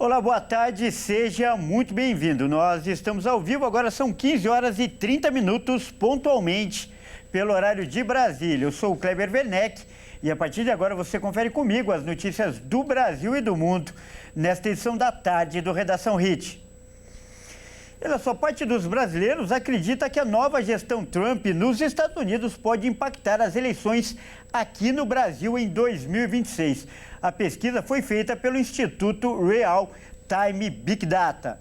Olá, boa tarde, seja muito bem-vindo. Nós estamos ao vivo, agora são 15 horas e 30 minutos, pontualmente, pelo horário de Brasília. Eu sou o Kleber Werneck e a partir de agora você confere comigo as notícias do Brasil e do mundo nesta edição da tarde do Redação Hit. Olha só, parte dos brasileiros acredita que a nova gestão Trump nos Estados Unidos pode impactar as eleições aqui no Brasil em 2026. A pesquisa foi feita pelo Instituto Real Time Big Data.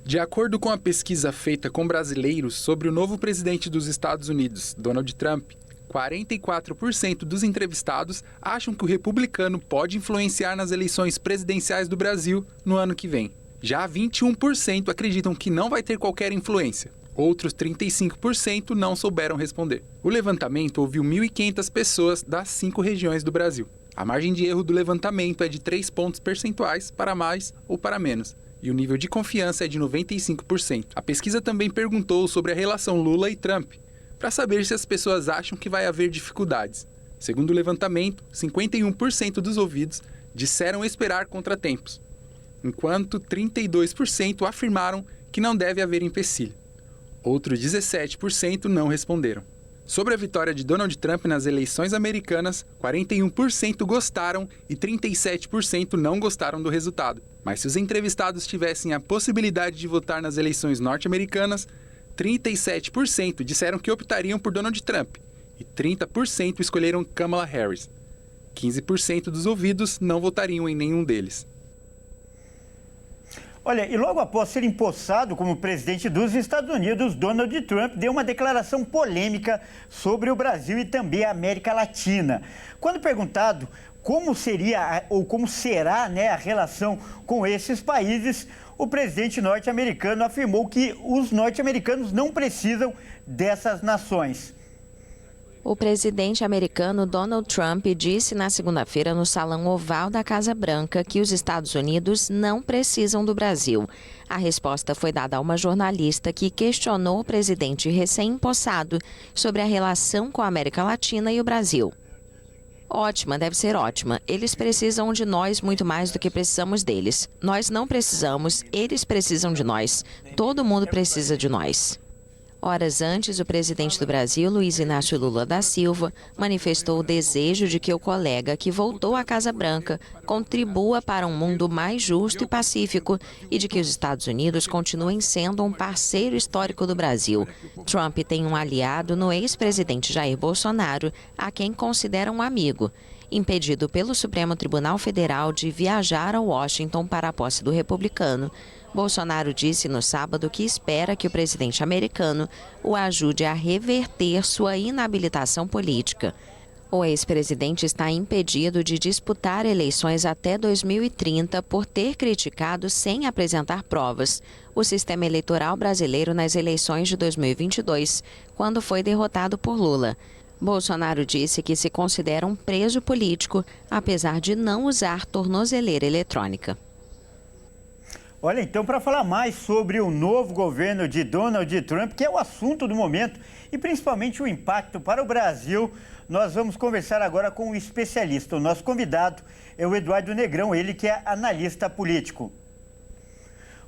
De acordo com a pesquisa feita com brasileiros sobre o novo presidente dos Estados Unidos, Donald Trump, 44% dos entrevistados acham que o republicano pode influenciar nas eleições presidenciais do Brasil no ano que vem. Já 21% acreditam que não vai ter qualquer influência. Outros 35% não souberam responder. O levantamento ouviu 1.500 pessoas das 5 regiões do Brasil. A margem de erro do levantamento é de 3 pontos percentuais para mais ou para menos, e o nível de confiança é de 95%. A pesquisa também perguntou sobre a relação Lula e Trump, para saber se as pessoas acham que vai haver dificuldades. Segundo o levantamento, 51% dos ouvidos disseram esperar contratempos, enquanto 32% afirmaram que não deve haver empecilho. Outros 17% não responderam. Sobre a vitória de Donald Trump nas eleições americanas, 41% gostaram e 37% não gostaram do resultado. Mas se os entrevistados tivessem a possibilidade de votar nas eleições norte-americanas, 37% disseram que optariam por Donald Trump e 30% escolheram Kamala Harris. 15% dos ouvidos não votariam em nenhum deles. Olha, e logo após ser empossado como presidente dos Estados Unidos, Donald Trump deu uma declaração polêmica sobre o Brasil e também a América Latina. Quando perguntado como seria ou como será, né, a relação com esses países, o presidente norte-americano afirmou que os norte-americanos não precisam dessas nações. O presidente americano Donald Trump disse na segunda-feira no Salão Oval da Casa Branca que os Estados Unidos não precisam do Brasil. A resposta foi dada a uma jornalista que questionou o presidente recém-empossado sobre a relação com a América Latina e o Brasil. Ótima, deve ser ótima. Eles precisam de nós muito mais do que precisamos deles. Nós não precisamos, eles precisam de nós. Todo mundo precisa de nós. Horas antes, o presidente do Brasil, Luiz Inácio Lula da Silva, manifestou o desejo de que o colega que voltou à Casa Branca contribua para um mundo mais justo e pacífico e de que os Estados Unidos continuem sendo um parceiro histórico do Brasil. Trump tem um aliado no ex-presidente Jair Bolsonaro, a quem considera um amigo. Impedido pelo Supremo Tribunal Federal de viajar a Washington para a posse do republicano, Bolsonaro disse no sábado que espera que o presidente americano o ajude a reverter sua inabilitação política. O ex-presidente está impedido de disputar eleições até 2030 por ter criticado, sem apresentar provas, o sistema eleitoral brasileiro nas eleições de 2022, quando foi derrotado por Lula. Bolsonaro disse que se considera um preso político, apesar de não usar tornozeleira eletrônica. Olha, então, para falar mais sobre o novo governo de Donald Trump, que é o assunto do momento, e principalmente o impacto para o Brasil, nós vamos conversar agora com um especialista. O nosso convidado é o Eduardo Negrão, ele que é analista político.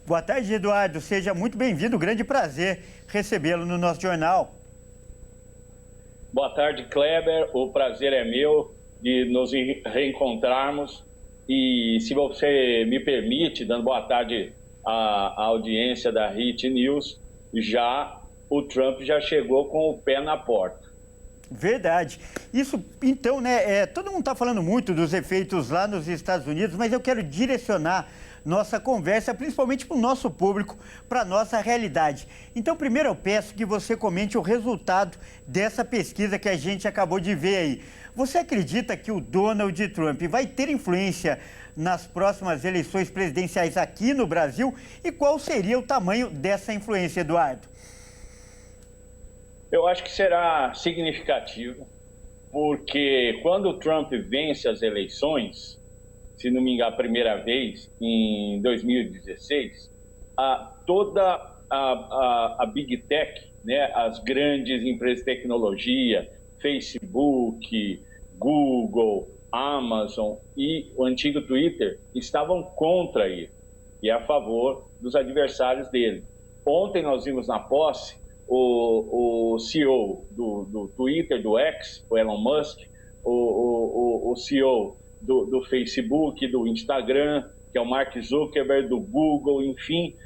Boa tarde, Eduardo. Seja muito bem-vindo. Grande prazer recebê-lo no nosso jornal. Boa tarde, Kleber. O prazer é meu de nos reencontrarmos. E se você me permite, dando boa tarde à audiência da Hit News, o Trump já chegou com o pé na porta. Verdade. Isso, então, né, todo mundo está falando muito dos efeitos lá nos Estados Unidos, mas eu quero direcionar nossa conversa, principalmente para o nosso público, para a nossa realidade. Então, primeiro eu peço que você comente o resultado dessa pesquisa que a gente acabou de ver aí. Você acredita que o Donald Trump vai ter influência nas próximas eleições presidenciais aqui no Brasil? E qual seria o tamanho dessa influência, Eduardo? Eu acho que será significativo, porque quando o Trump vence as eleições, se não me engano, a primeira vez, em 2016, toda a Big Tech, né, as grandes empresas de tecnologia, Facebook, Google, Amazon e o antigo Twitter estavam contra ele e a favor dos adversários dele. Ontem nós vimos na posse o CEO do Twitter, do X, o Elon Musk, o CEO do Facebook, do Instagram, que é o Mark Zuckerberg, do Google, enfim.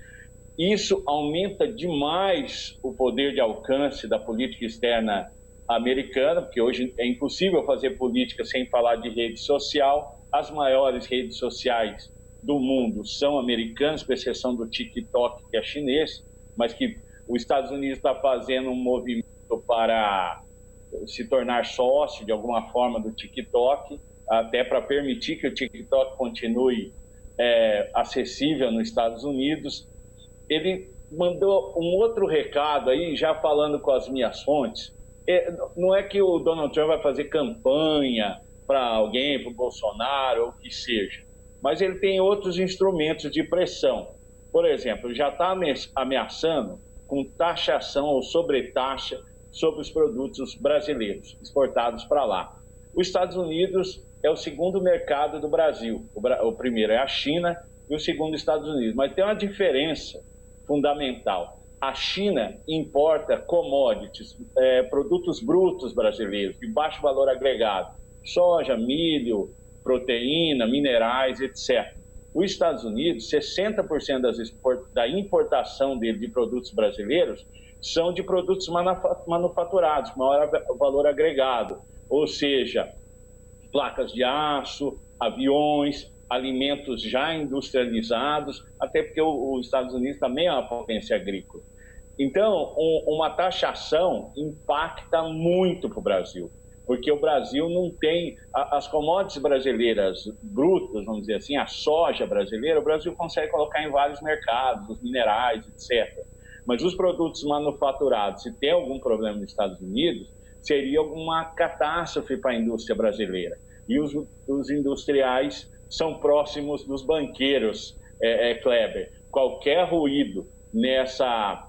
Isso aumenta demais o poder de alcance da política externa americana, porque hoje é impossível fazer política sem falar de rede social. As maiores redes sociais do mundo são americanas, com exceção do TikTok, que é chinês, mas que os Estados Unidos está fazendo um movimento para se tornar sócio, de alguma forma, do TikTok, até para permitir que o TikTok continue acessível nos Estados Unidos. Ele mandou um outro recado aí, já falando com as minhas fontes. Não é que o Donald Trump vai fazer campanha para alguém, para o Bolsonaro, ou o que seja, mas ele tem outros instrumentos de pressão. Por exemplo, já está ameaçando com taxação ou sobretaxa sobre os produtos brasileiros exportados para lá. Os Estados Unidos é o segundo mercado do Brasil. O primeiro é a China e o segundo Estados Unidos. Mas tem uma diferença fundamental. A China importa commodities, produtos brutos brasileiros, de baixo valor agregado, soja, milho, proteína, minerais, etc. Os Estados Unidos, 60% da importação dele de produtos brasileiros são de produtos manufaturados, com maior valor agregado, ou seja, placas de aço, aviões, alimentos já industrializados, até porque os Estados Unidos também é uma potência agrícola. Então, uma taxação impacta muito para o Brasil, porque o Brasil não tem as commodities brasileiras brutas, vamos dizer assim, a soja brasileira, o Brasil consegue colocar em vários mercados, os minerais, etc. Mas os produtos manufaturados, se tem algum problema nos Estados Unidos, seria alguma catástrofe para a indústria brasileira. E os industriais são próximos dos banqueiros, Kleber. Qualquer ruído nessa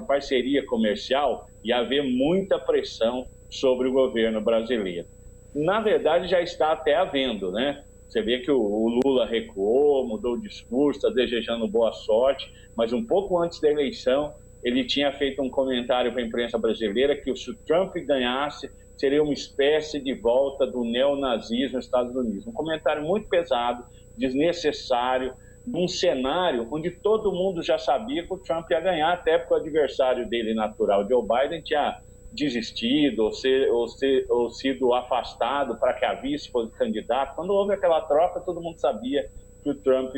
parceria comercial ia haver muita pressão sobre o governo brasileiro. Na verdade, já está até havendo, né? Você vê que o Lula recuou, mudou o discurso, está desejando boa sorte, mas um pouco antes da eleição, ele tinha feito um comentário para a imprensa brasileira que se o Trump ganhasse, seria uma espécie de volta do neonazismo nos Estados Unidos. Um comentário muito pesado, desnecessário, num cenário onde todo mundo já sabia que o Trump ia ganhar, até porque o adversário dele natural, Joe Biden, tinha desistido ou sido afastado para que a vice fosse candidato. Quando houve aquela troca, todo mundo sabia que o Trump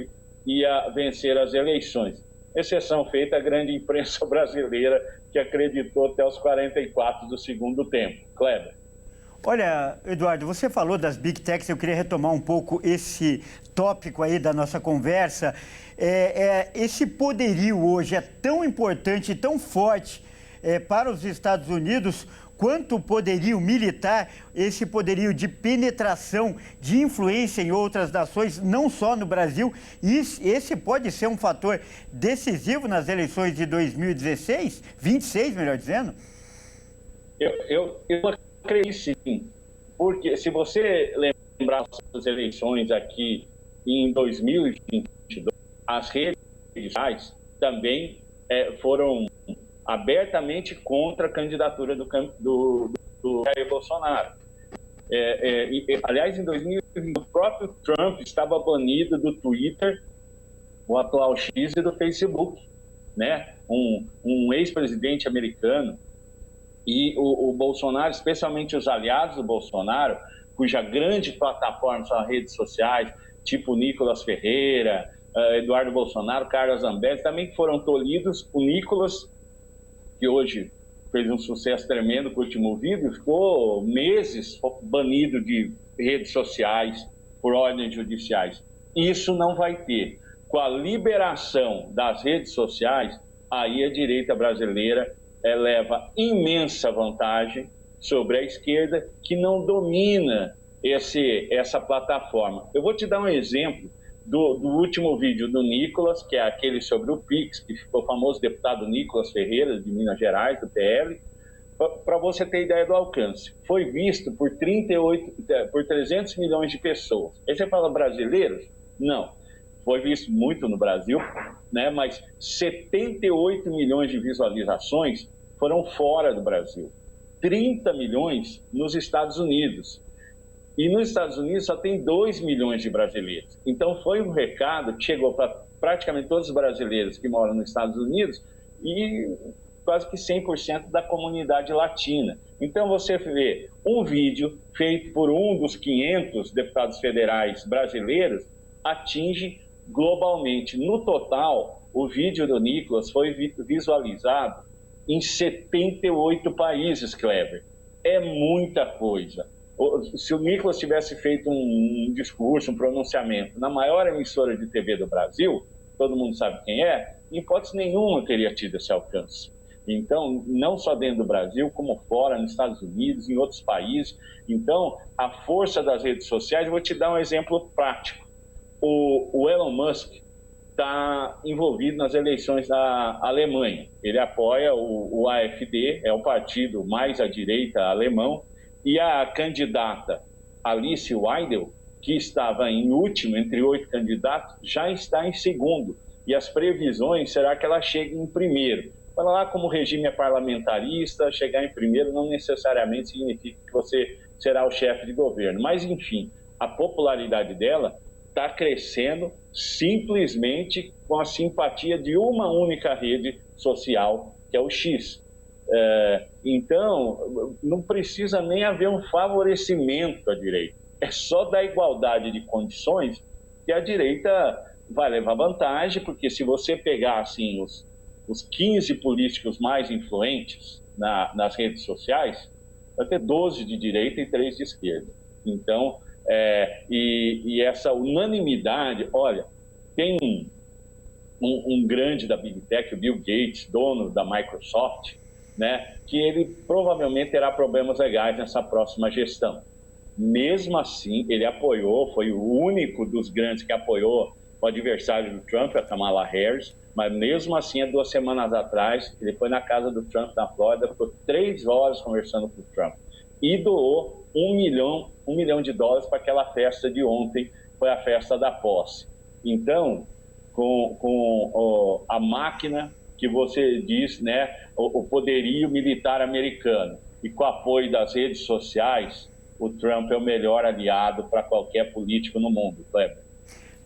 ia vencer as eleições. Exceção feita a grande imprensa brasileira, que acreditou até os 44 do segundo tempo. Kleber. Olha, Eduardo, você falou das Big Techs, eu queria retomar um pouco esse tópico aí da nossa conversa. Esse poderio hoje é tão importante e tão forte para os Estados Unidos quanto o poderio militar, esse poderio de penetração, de influência em outras nações, não só no Brasil. E esse pode ser um fator decisivo nas eleições de 2016, 26, melhor dizendo? Eu acredito sim, porque se você lembrar das eleições aqui em 2022, as redes sociais também foram abertamente contra a candidatura do Jair Bolsonaro. Aliás, em 2020, o próprio Trump estava banido do Twitter, o atual X, e do Facebook, né? Um ex-presidente americano. E o Bolsonaro, especialmente os aliados do Bolsonaro, cuja grande plataforma são as redes sociais, tipo Nicolas Ferreira, Eduardo Bolsonaro, Carlos Zambelli, também foram tolhidos. O Nicolas, que hoje fez um sucesso tremendo com o último vídeo, ficou meses banido de redes sociais por ordens judiciais. Isso não vai ter. Com a liberação das redes sociais, aí a direita brasileira leva imensa vantagem sobre a esquerda, que não domina essa plataforma. Eu vou te dar um exemplo do último vídeo do Nicolas, que é aquele sobre o Pix, que ficou famoso, deputado Nicolas Ferreira, de Minas Gerais, do PL. para você ter ideia do alcance, foi visto por 300 milhões de pessoas. Aí você fala brasileiros? Não. Foi visto muito no Brasil, né? Mas 78 milhões de visualizações foram fora do Brasil. 30 milhões nos Estados Unidos. E nos Estados Unidos só tem 2 milhões de brasileiros. Então foi um recado que chegou para praticamente todos os brasileiros que moram nos Estados Unidos e quase que 100% da comunidade latina. Então você vê um vídeo feito por um dos 500 deputados federais brasileiros atinge globalmente. No total, o vídeo do Nicolas foi visualizado em 78 países, Kleber. É muita coisa. Se o Nicolas tivesse feito um discurso, um pronunciamento na maior emissora de TV do Brasil, todo mundo sabe quem é, em hipótese nenhuma teria tido esse alcance. Então, não só dentro do Brasil, como fora, nos Estados Unidos, em outros países. Então, a força das redes sociais, eu vou te dar um exemplo prático. O Elon Musk está envolvido nas eleições da Alemanha. Ele apoia o AfD, é o partido mais à direita alemão, e a candidata Alice Weidel, que estava em último entre 8 candidatos, já está em segundo. E as previsões será que ela chegue em primeiro. Para lá, como o regime é parlamentarista, chegar em primeiro não necessariamente significa que você será o chefe de governo. Mas, enfim, a popularidade dela está crescendo simplesmente com a simpatia de uma única rede social, que é o X. Então, não precisa nem haver um favorecimento à direita. É só da igualdade de condições que a direita vai levar vantagem, porque se você pegar assim, os 15 políticos mais influentes nas redes sociais, vai ter 12 de direita e 3 de esquerda. Então, e essa unanimidade, olha, tem um grande da Big Tech, o Bill Gates, dono da Microsoft, né, que ele provavelmente terá problemas legais nessa próxima gestão. Mesmo assim, ele apoiou, foi o único dos grandes que apoiou o adversário do Trump, a Kamala Harris, mas mesmo assim, há 2 semanas atrás, ele foi na casa do Trump, na Flórida, ficou 3 horas conversando com o Trump e doou $1 milhão de dólares para aquela festa de ontem, foi a festa da posse. Então, com a máquina que você diz, né, o poderio militar americano e com o apoio das redes sociais, o Trump é o melhor aliado para qualquer político no mundo, Kleber.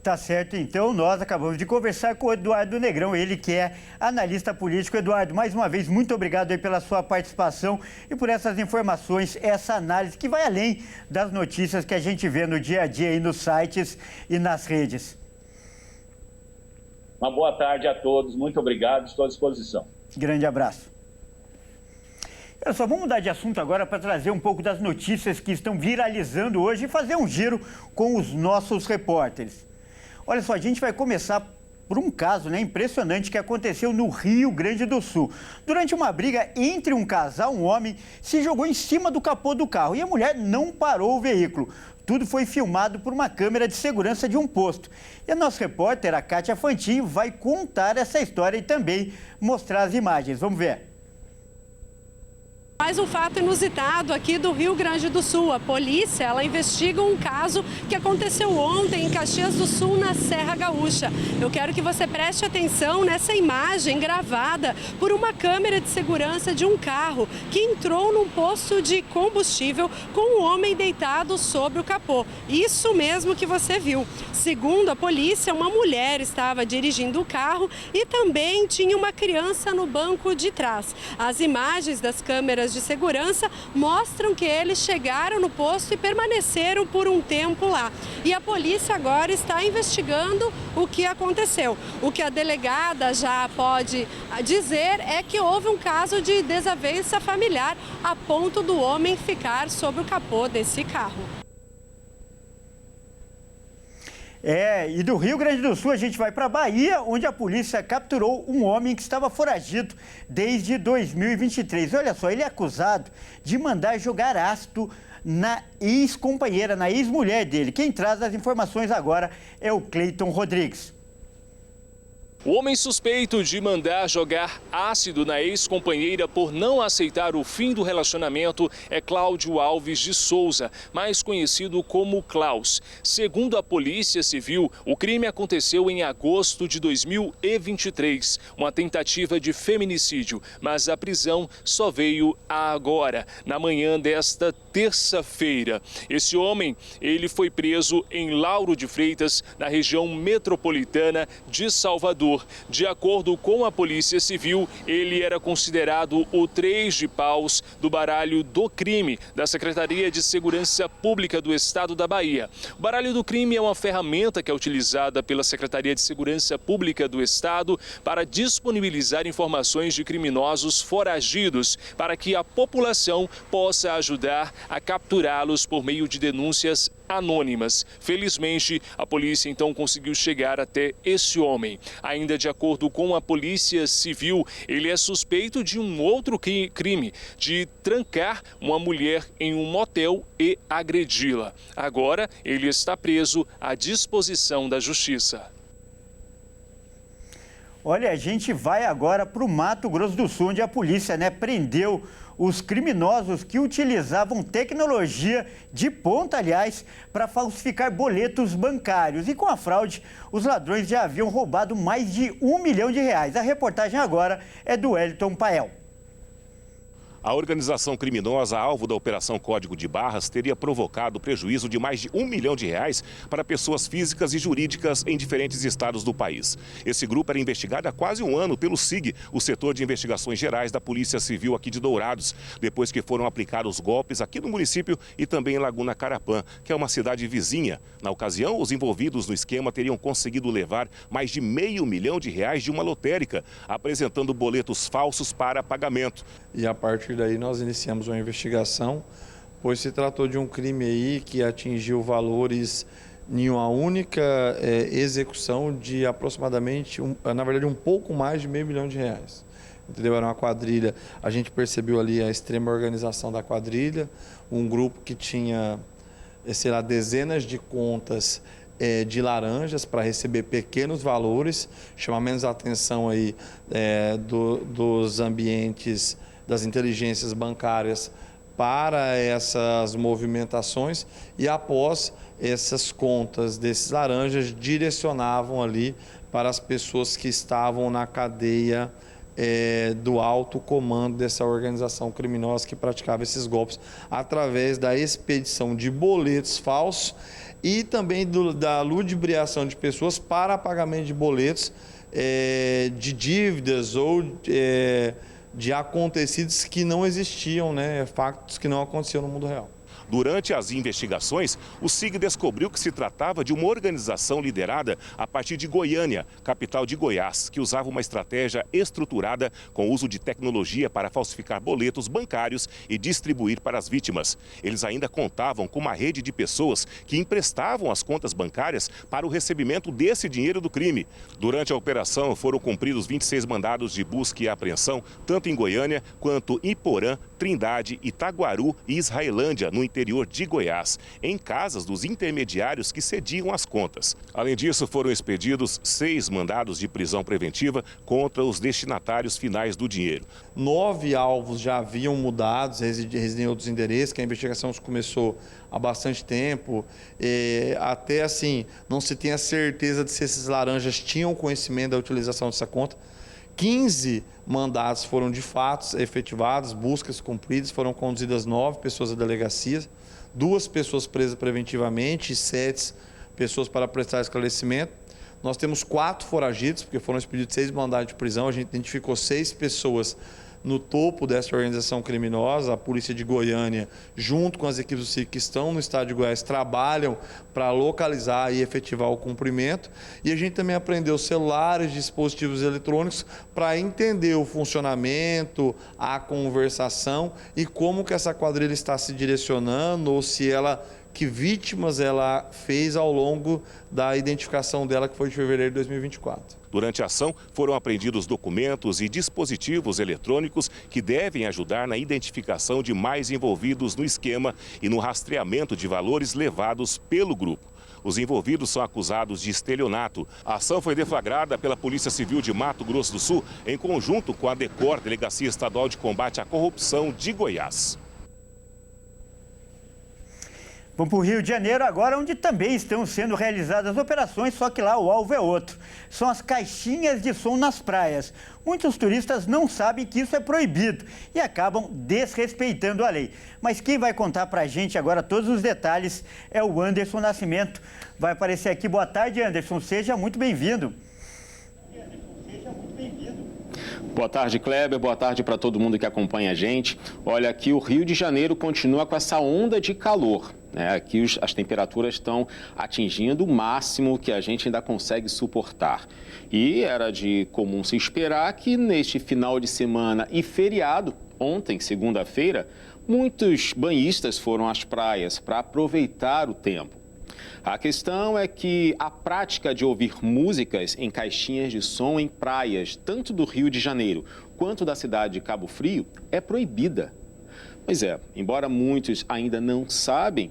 Tá certo, então nós acabamos de conversar com o Eduardo Negrão, ele que é analista político. Eduardo, mais uma vez, muito obrigado aí pela sua participação e por essas informações, essa análise que vai além das notícias que a gente vê no dia a dia aí nos sites e nas redes. Uma boa tarde a todos, muito obrigado, estou à disposição. Grande abraço. Olha só, vamos mudar de assunto agora para trazer um pouco das notícias que estão viralizando hoje e fazer um giro com os nossos repórteres. Olha só, a gente vai começar por um caso, né, impressionante que aconteceu no Rio Grande do Sul. Durante uma briga entre um casal, um homem se jogou em cima do capô do carro e a mulher não parou o veículo. Tudo foi filmado por uma câmera de segurança de um posto. E a nossa repórter, a Kátia Fantin, vai contar essa história e também mostrar as imagens. Vamos ver. Mais um fato inusitado aqui do Rio Grande do Sul. A polícia, ela investiga um caso que aconteceu ontem em Caxias do Sul, na Serra Gaúcha. Eu quero que você preste atenção nessa imagem gravada por uma câmera de segurança de um carro que entrou num posto de combustível com um homem deitado sobre o capô. Isso mesmo que você viu. Segundo a polícia, uma mulher estava dirigindo o carro e também tinha uma criança no banco de trás. As imagens das câmeras de segurança mostram que eles chegaram no posto e permaneceram por um tempo lá. E a polícia agora está investigando o que aconteceu. O que a delegada já pode dizer é que houve um caso de desavença familiar a ponto do homem ficar sobre o capô desse carro. E do Rio Grande do Sul a gente vai para a Bahia, onde a polícia capturou um homem que estava foragido desde 2023. Olha só, ele é acusado de mandar jogar ácido na ex-companheira, na ex-mulher dele. Quem traz as informações agora é o Cleiton Rodrigues. O homem suspeito de mandar jogar ácido na ex-companheira por não aceitar o fim do relacionamento é Cláudio Alves de Souza, mais conhecido como Klaus. Segundo a Polícia Civil, o crime aconteceu em agosto de 2023, uma tentativa de feminicídio, mas a prisão só veio agora, na manhã desta terça-feira. Esse homem, ele foi preso em Lauro de Freitas, na região metropolitana de Salvador. De acordo com a Polícia Civil, ele era considerado o 3 de paus do baralho do crime da Secretaria de Segurança Pública do Estado da Bahia. O baralho do crime é uma ferramenta que é utilizada pela Secretaria de Segurança Pública do Estado para disponibilizar informações de criminosos foragidos, para que a população possa ajudar a capturá-los por meio de denúncias anônimas. Felizmente, a polícia então conseguiu chegar até esse homem. Ainda de acordo com a Polícia Civil, ele é suspeito de um outro crime, de trancar uma mulher em um motel e agredi-la. Agora, ele está preso à disposição da Justiça. Olha, a gente vai agora para o Mato Grosso do Sul, onde a polícia, prendeu os criminosos que utilizavam tecnologia de ponta, aliás, para falsificar boletos bancários. E com a fraude, os ladrões já haviam roubado mais de R$1 milhão. A reportagem agora é do Wellington Pael. A organização criminosa alvo da Operação Código de Barras teria provocado prejuízo de mais de R$1 milhão para pessoas físicas e jurídicas em diferentes estados do país. Esse grupo era investigado há quase um ano pelo SIG, o Setor de Investigações Gerais da Polícia Civil aqui de Dourados, depois que foram aplicados golpes aqui no município e também em Laguna Carapã, que é uma cidade vizinha. Na ocasião, os envolvidos no esquema teriam conseguido levar mais de R$500 mil de uma lotérica, apresentando boletos falsos para pagamento. E a partir daí nós iniciamos uma investigação, pois se tratou de um crime aí que atingiu valores em uma única execução de aproximadamente, na verdade, um pouco mais de R$500 mil. Entendeu? Era uma quadrilha, a gente percebeu ali a extrema organização da quadrilha, um grupo que tinha, sei lá, dezenas de contas de laranjas para receber pequenos valores, chamar menos a atenção aí dos ambientes, das inteligências bancárias para essas movimentações, e após essas contas desses laranjas direcionavam ali para as pessoas que estavam na cadeia do alto comando dessa organização criminosa que praticava esses golpes através da expedição de boletos falsos e também da ludibriação de pessoas para pagamento de boletos de dívidas ou de acontecidos que não existiam, fatos que não aconteciam no mundo real. Durante as investigações, o SIG descobriu que se tratava de uma organização liderada a partir de Goiânia, capital de Goiás, que usava uma estratégia estruturada com uso de tecnologia para falsificar boletos bancários e distribuir para as vítimas. Eles ainda contavam com uma rede de pessoas que emprestavam as contas bancárias para o recebimento desse dinheiro do crime. Durante a operação, foram cumpridos 26 mandados de busca e apreensão, tanto em Goiânia quanto em Iporã, Trindade, Itaguaru e Israelândia, no interior de Goiás, em casas dos intermediários que cediam as contas. Além disso, foram expedidos 6 mandados de prisão preventiva contra os destinatários finais do dinheiro. 9 alvos já haviam mudado, residem em outros endereços, que a investigação começou há bastante tempo. Até assim, não se tem a certeza de se esses laranjas tinham conhecimento da utilização dessa conta. 15 mandados foram de fato efetivados, buscas cumpridas, foram conduzidas 9 pessoas à delegacia, 2 pessoas presas preventivamente e 7 pessoas para prestar esclarecimento. Nós temos 4 foragidos, porque foram expedidos 6 mandados de prisão, a gente identificou 6 pessoas no topo dessa organização criminosa. A polícia de Goiânia, junto com as equipes do SIC que estão no estado de Goiás, trabalham para localizar e efetivar o cumprimento. E a gente também apreendeu celulares, dispositivos eletrônicos para entender o funcionamento, a conversação e como que essa quadrilha está se direcionando, ou se que vítimas ela fez ao longo da identificação dela, que foi de fevereiro de 2024. Durante a ação, foram apreendidos documentos e dispositivos eletrônicos que devem ajudar na identificação de mais envolvidos no esquema e no rastreamento de valores levados pelo grupo. Os envolvidos são acusados de estelionato. A ação foi deflagrada pela Polícia Civil de Mato Grosso do Sul, em conjunto com a DECOR, Delegacia Estadual de Combate à Corrupção de Goiás. Vamos para o Rio de Janeiro agora, onde também estão sendo realizadas operações, só que lá o alvo é outro. São as caixinhas de som nas praias. Muitos turistas não sabem que isso é proibido e acabam desrespeitando a lei. Mas quem vai contar para a gente agora todos os detalhes é o Anderson Nascimento. Vai aparecer aqui. Boa tarde, Anderson. Seja muito bem-vindo. Boa tarde, Kleber. Boa tarde para todo mundo que acompanha a gente. Olha, aqui o Rio de Janeiro continua com essa onda de calor. Aqui as temperaturas estão atingindo o máximo que a gente ainda consegue suportar. E era de comum se esperar que neste final de semana e feriado, ontem, segunda-feira, muitos banhistas foram às praias para aproveitar o tempo. A questão é que a prática de ouvir músicas em caixinhas de som em praias, tanto do Rio de Janeiro quanto da cidade de Cabo Frio, é proibida. Pois é, embora muitos ainda não sabem,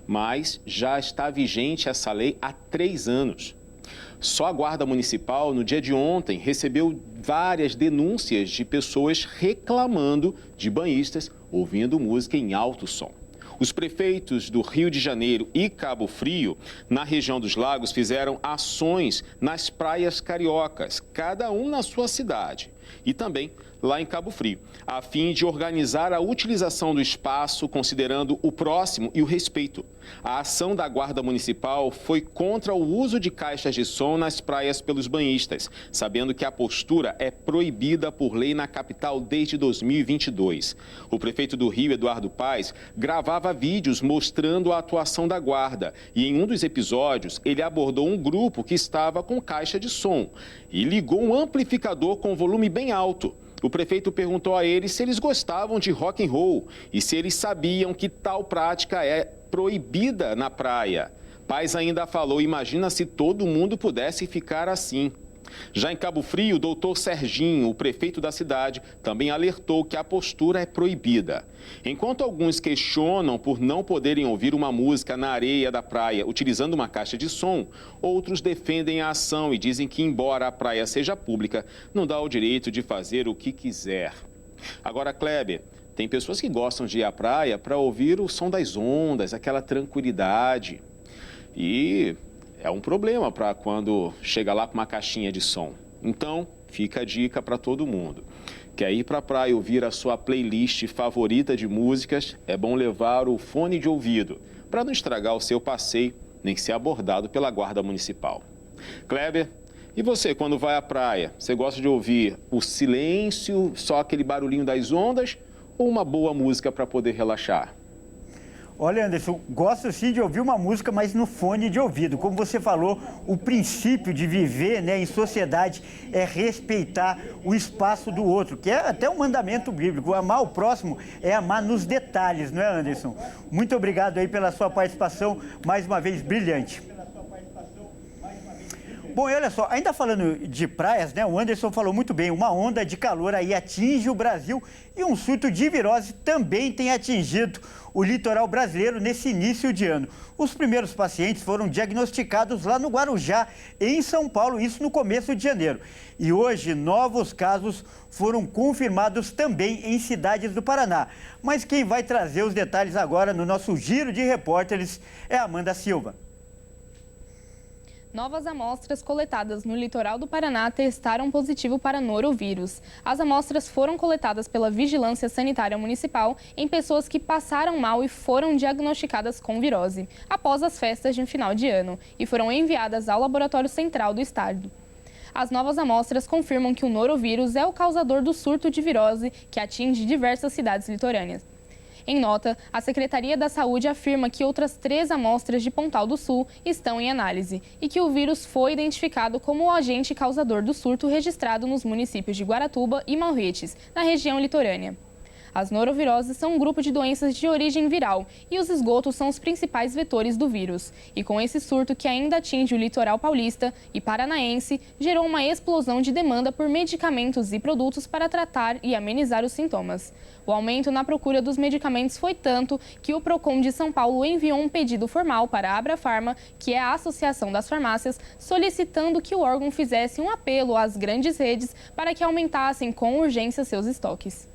mas já está vigente essa lei há 3 anos. Só a Guarda Municipal, no dia de ontem, recebeu várias denúncias de pessoas reclamando de banhistas ouvindo música em alto som. Os prefeitos do Rio de Janeiro e Cabo Frio, na região dos lagos, fizeram ações nas praias cariocas, cada um na sua cidade, e também lá em Cabo Frio, a fim de organizar a utilização do espaço considerando o próximo e o respeito. A ação da Guarda Municipal foi contra o uso de caixas de som nas praias pelos banhistas, sabendo que a postura é proibida por lei na capital desde 2022. O prefeito do Rio, Eduardo Paes, gravava vídeos mostrando a atuação da Guarda e em um dos episódios ele abordou um grupo que estava com caixa de som e ligou um amplificador com volume bem alto. O prefeito perguntou a eles se eles gostavam de rock and roll e se eles sabiam que tal prática é proibida na praia. Paes ainda falou, imagina se todo mundo pudesse ficar assim. Já em Cabo Frio, o doutor Serginho, o prefeito da cidade, também alertou que a postura é proibida. Enquanto alguns questionam por não poderem ouvir uma música na areia da praia utilizando uma caixa de som, outros defendem a ação e dizem que, embora a praia seja pública, não dá o direito de fazer o que quiser. Agora, Kleber, tem pessoas que gostam de ir à praia para ouvir o som das ondas, aquela tranquilidade. E é um problema para quando chega lá com uma caixinha de som. Então, fica a dica para todo mundo. Quer ir para a praia ouvir a sua playlist favorita de músicas? É bom levar o fone de ouvido, para não estragar o seu passeio, nem ser abordado pela Guarda Municipal. Kleber, e você, quando vai à praia, você gosta de ouvir o silêncio, só aquele barulhinho das ondas, ou uma boa música para poder relaxar? Olha, Anderson, gosto sim de ouvir uma música, mas no fone de ouvido. Como você falou, o princípio de viver, em sociedade é respeitar o espaço do outro, que é até um mandamento bíblico. Amar o próximo é amar nos detalhes, não é, Anderson? Muito obrigado aí pela sua participação, mais uma vez brilhante. Bom, e olha só, ainda falando de praias, o Anderson falou muito bem, uma onda de calor aí atinge o Brasil e um surto de virose também tem atingido o litoral brasileiro nesse início de ano. Os primeiros pacientes foram diagnosticados lá no Guarujá, em São Paulo, isso no começo de janeiro. E hoje, novos casos foram confirmados também em cidades do Paraná. Mas quem vai trazer os detalhes agora no nosso giro de repórteres é a Amanda Silva. Novas amostras coletadas no litoral do Paraná testaram positivo para norovírus. As amostras foram coletadas pela Vigilância Sanitária Municipal em pessoas que passaram mal e foram diagnosticadas com virose, após as festas de final de ano, e foram enviadas ao Laboratório Central do Estado. As novas amostras confirmam que o norovírus é o causador do surto de virose que atinge diversas cidades litorâneas. Em nota, a Secretaria da Saúde afirma que outras 3 amostras de Pontal do Sul estão em análise e que o vírus foi identificado como o agente causador do surto registrado nos municípios de Guaratuba e Morretes, na região litorânea. As noroviroses são um grupo de doenças de origem viral e os esgotos são os principais vetores do vírus. E com esse surto que ainda atinge o litoral paulista e paranaense, gerou uma explosão de demanda por medicamentos e produtos para tratar e amenizar os sintomas. O aumento na procura dos medicamentos foi tanto que o Procon de São Paulo enviou um pedido formal para a Abrafarma, que é a Associação das Farmácias, solicitando que o órgão fizesse um apelo às grandes redes para que aumentassem com urgência seus estoques.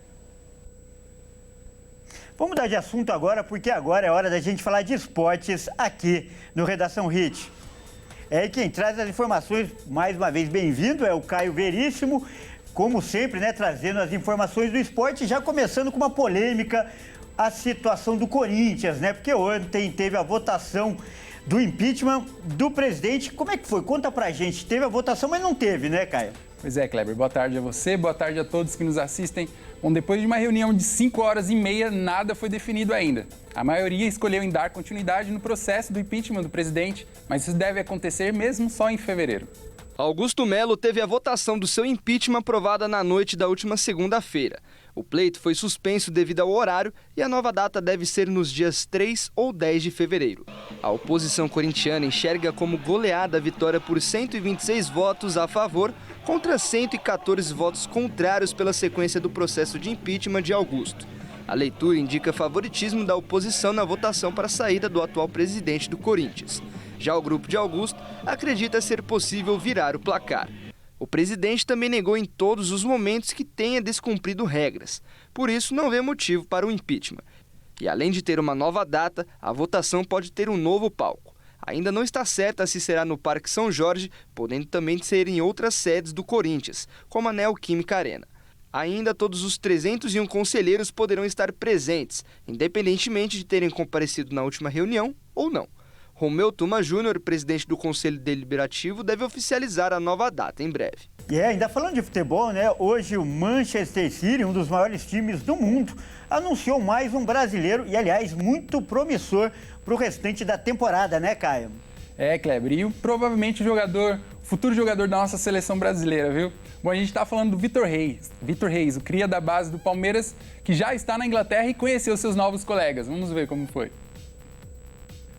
Vamos mudar de assunto agora, porque agora é hora da gente falar de esportes aqui no Redação Hit. É quem traz as informações, mais uma vez bem-vindo, é o Caio Veríssimo, como sempre, né, trazendo as informações do esporte, já começando com uma polêmica, a situação do Corinthians, né? Porque ontem teve a votação do impeachment do presidente. Como é que foi? Conta pra gente. Teve a votação, mas não teve, né, Caio? Pois é, Kleber. Boa tarde a você, boa tarde a todos que nos assistem. Bom, depois de uma reunião de 5 horas e meia, nada foi definido ainda. A maioria escolheu em dar continuidade no processo do impeachment do presidente, mas isso deve acontecer mesmo só em fevereiro. Augusto Melo teve a votação do seu impeachment aprovada na noite da última segunda-feira. O pleito foi suspenso devido ao horário e a nova data deve ser nos dias 3 ou 10 de fevereiro. A oposição corintiana enxerga como goleada a vitória por 126 votos a favor contra 114 votos contrários pela sequência do processo de impeachment de Augusto. A leitura indica favoritismo da oposição na votação para a saída do atual presidente do Corinthians. Já o grupo de Augusto acredita ser possível virar o placar. O presidente também negou em todos os momentos que tenha descumprido regras. Por isso, não vê motivo para o impeachment. E além de ter uma nova data, a votação pode ter um novo palco. Ainda não está certa se será no Parque São Jorge, podendo também ser em outras sedes do Corinthians, como a Neoquímica Arena. Ainda todos os 301 conselheiros poderão estar presentes, independentemente de terem comparecido na última reunião ou não. Romeu Tuma Júnior, presidente do Conselho Deliberativo, deve oficializar a nova data em breve. E ainda falando de futebol, né? Hoje o Manchester City, um dos maiores times do mundo, anunciou mais um brasileiro e, aliás, muito promissor para o restante da temporada, né, Caio? É, Kleber, e provavelmente o futuro jogador da nossa seleção brasileira, viu? Bom, a gente está falando do Vitor Reis. Vitor Reis, o cria da base do Palmeiras, que já está na Inglaterra e conheceu seus novos colegas. Vamos ver como foi.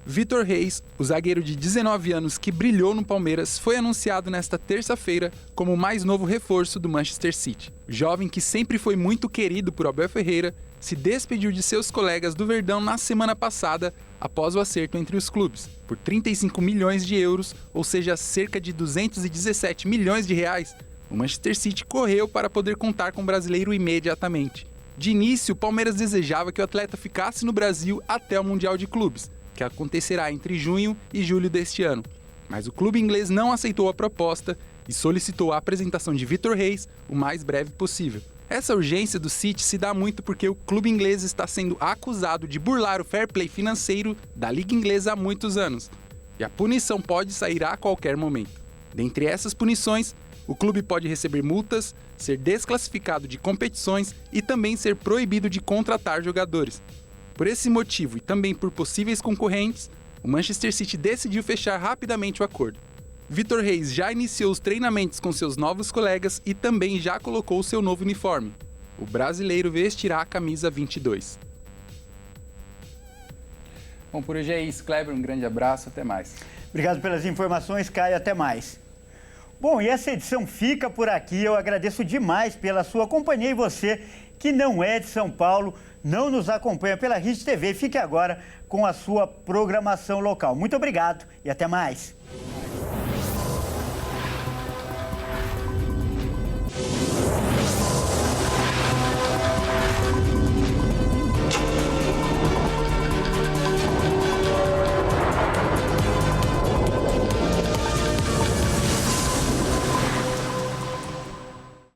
Vitor Reis, o zagueiro de 19 anos que brilhou no Palmeiras, foi anunciado nesta terça-feira como o mais novo reforço do Manchester City. O jovem, que sempre foi muito querido por Abel Ferreira, se despediu de seus colegas do Verdão na semana passada após o acerto entre os clubes, por 35 milhões de euros, ou seja, cerca de 217 milhões de reais. O Manchester City correu para poder contar com o brasileiro imediatamente. De início, o Palmeiras desejava que o atleta ficasse no Brasil até o Mundial de Clubes, que acontecerá entre junho e julho deste ano. Mas o clube inglês não aceitou a proposta e solicitou a apresentação de Vitor Reis o mais breve possível. Essa urgência do City se dá muito porque o clube inglês está sendo acusado de burlar o fair play financeiro da Liga Inglesa há muitos anos. E a punição pode sair a qualquer momento. Dentre essas punições, o clube pode receber multas, ser desclassificado de competições e também ser proibido de contratar jogadores. Por esse motivo e também por possíveis concorrentes, o Manchester City decidiu fechar rapidamente o acordo. Vitor Reis já iniciou os treinamentos com seus novos colegas e também já colocou seu novo uniforme. O brasileiro vestirá a camisa 22. Bom, por hoje é isso, Kleber. Um grande abraço, até mais. Obrigado pelas informações, Caio. Até mais. Bom, e essa edição fica por aqui. Eu agradeço demais pela sua companhia e você que não é de São Paulo, não nos acompanha pela Hit TV, fique agora com a sua programação local. Muito obrigado e até mais.